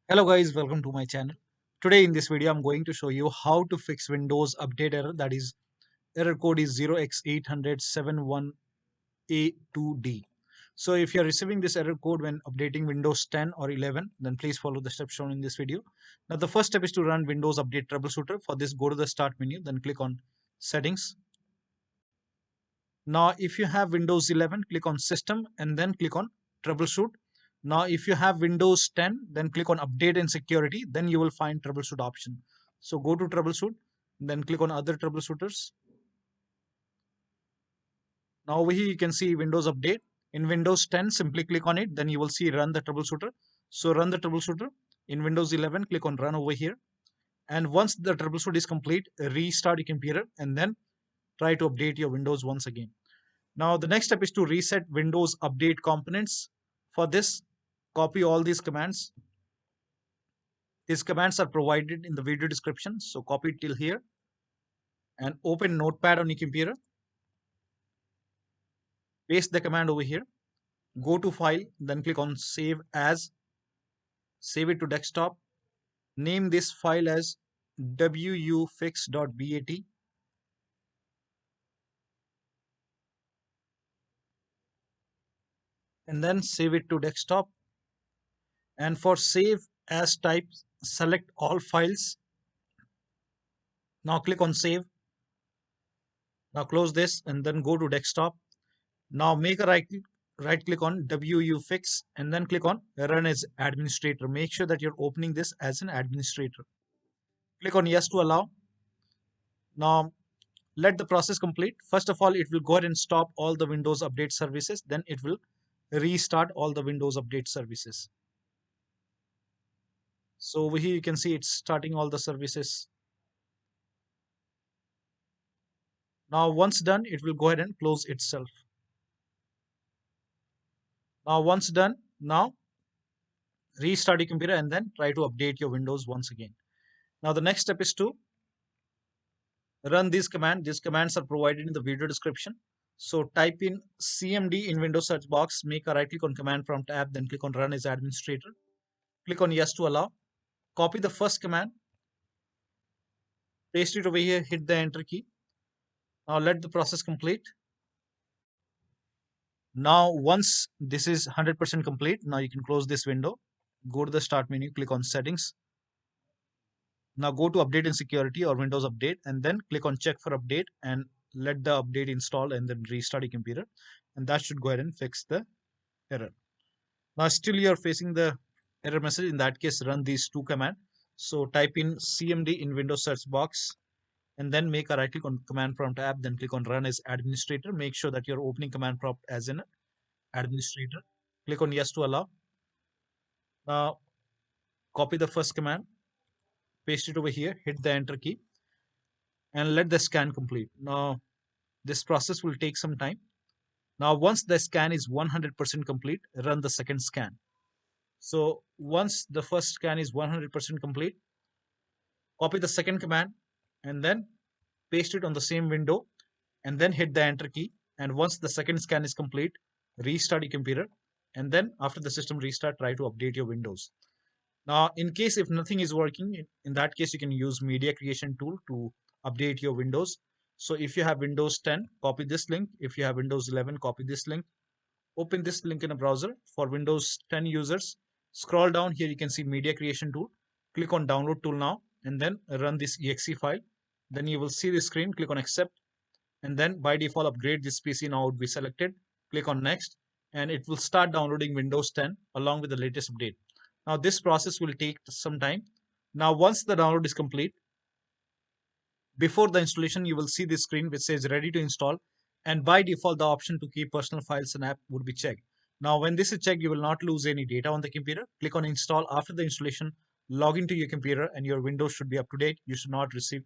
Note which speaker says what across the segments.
Speaker 1: Hello guys, welcome to my channel. Today in this video I'm going to show you how to fix Windows update error, that is error code is 0x80071a2d. So if you're receiving this error code when updating Windows 10 or 11, then please follow the steps shown in this video. Now the first step is to run Windows Update Troubleshooter. For this, go to the start menu, then click on settings. Now if you have Windows 11, click on system and then click on troubleshoot. Now if you have Windows 10, then click on update and security, then you will find troubleshoot option. So go to troubleshoot, then click on other troubleshooters. Now over here you can see Windows update. In Windows 10, simply click on it, then you will see run the troubleshooter. So run the troubleshooter. In Windows 11, click on run over here. And once the troubleshoot is complete, restart your computer and then try to update your Windows once again. Now the next step is to reset Windows update components. For this, copy all these commands. These commands are provided in the video description. So copy it till here and open Notepad on your computer. Paste the command over here. Go to file, then click on save as. Save it to desktop. Name this file as Wufix.bat. And then save it to desktop. And for save as type, select all files. Now click on save. Now close this and then go to desktop. Now make a right click on Wufix and then click on run as administrator. Make sure that you're opening this as an administrator. Click on yes to allow. Now let the process complete. First of all, it will go ahead and stop all the Windows update services. Then it will restart all the Windows update services. So over here you can see it's starting all the services. Now once done, it will go ahead and close itself. Now once done, now restart your computer and then try to update your Windows once again. Now the next step is to run these commands. These commands are provided in the video description. So type in cmd in Windows search box, make a right click on command prompt tab, then click on run as administrator. Click on yes to allow. Copy the first command, paste it over here, hit the enter key. Now let the process complete. Now once this is 100% complete, now you can close this window. Go to the start menu, click on settings. Now go to update and security or Windows update and then click on check for update and let the update install and then restart your computer. And that should go ahead and fix the error. Now still you're facing the error message. In that case, run these two commands. So type in cmd in Windows search box and then make a right click on command prompt tab, then click on run as administrator. Make sure that you're opening command prompt as an administrator. Click on yes to allow. Now copy the first command, paste it over here, hit the enter key and let the scan complete. Now this process will take some time. Now once the scan is 100% complete, run the second scan. So once the first scan is 100% complete, copy the second command and then paste it on the same window and then hit the enter key. And once the second scan is complete, restart your computer and then after the system restart, try to update your Windows. Now in case if nothing is working, in that case you can use media creation tool to update your Windows. So if you have Windows 10, copy this link. If you have Windows 11, copy this link. Open this link in a browser. For Windows 10 users, scroll down here, you can see media creation tool. Click on download tool now and then run this exe file. Then you will see the screen, click on accept and then by default upgrade this PC now would be selected. Click on next and it will start downloading Windows 10 along with the latest update. Now this process will take some time. Now once the download is complete, before the installation you will see this screen which says ready to install and by default the option to keep personal files and app would be checked. Now when this is checked, you will not lose any data on the computer. Click on install. After the installation, log into your computer and your Windows should be up to date. You should not receive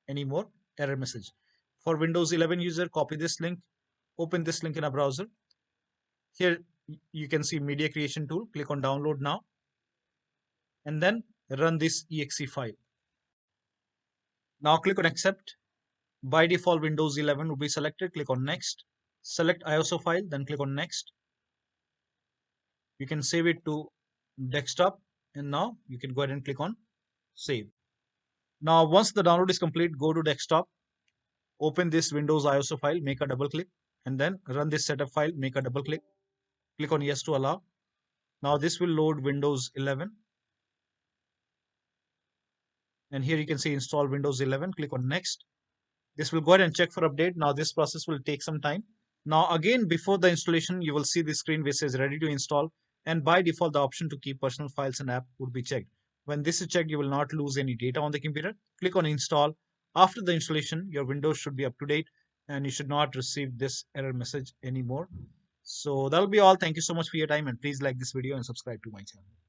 Speaker 1: any more error message. For Windows 11 user, copy this link, open this link in a browser. Here you can see media creation tool. Click on download now and then run this exe file. Now click on accept. By default Windows 11 will be selected. Click on next. Select ISO file, then click on next. You can save it to desktop And now you can go ahead and click on save. Now once the download is complete, go to desktop, open this Windows ISO file, make a double click, and then run this setup file, make a double click, click on yes to allow. Now this will load Windows 11, and here you can see install Windows 11, click on next. This will go ahead and check for update. Now this process will take some time. Now again, before the installation, you will see the screen which says ready to install, and by default the option to keep personal files and app would be checked. When this is checked, you will not lose any data on the computer. Click on install. After the installation, your Windows should be up to date and you should not receive this error message anymore. So that'll be all. Thank you so much for your time, and please like this video and subscribe to my channel.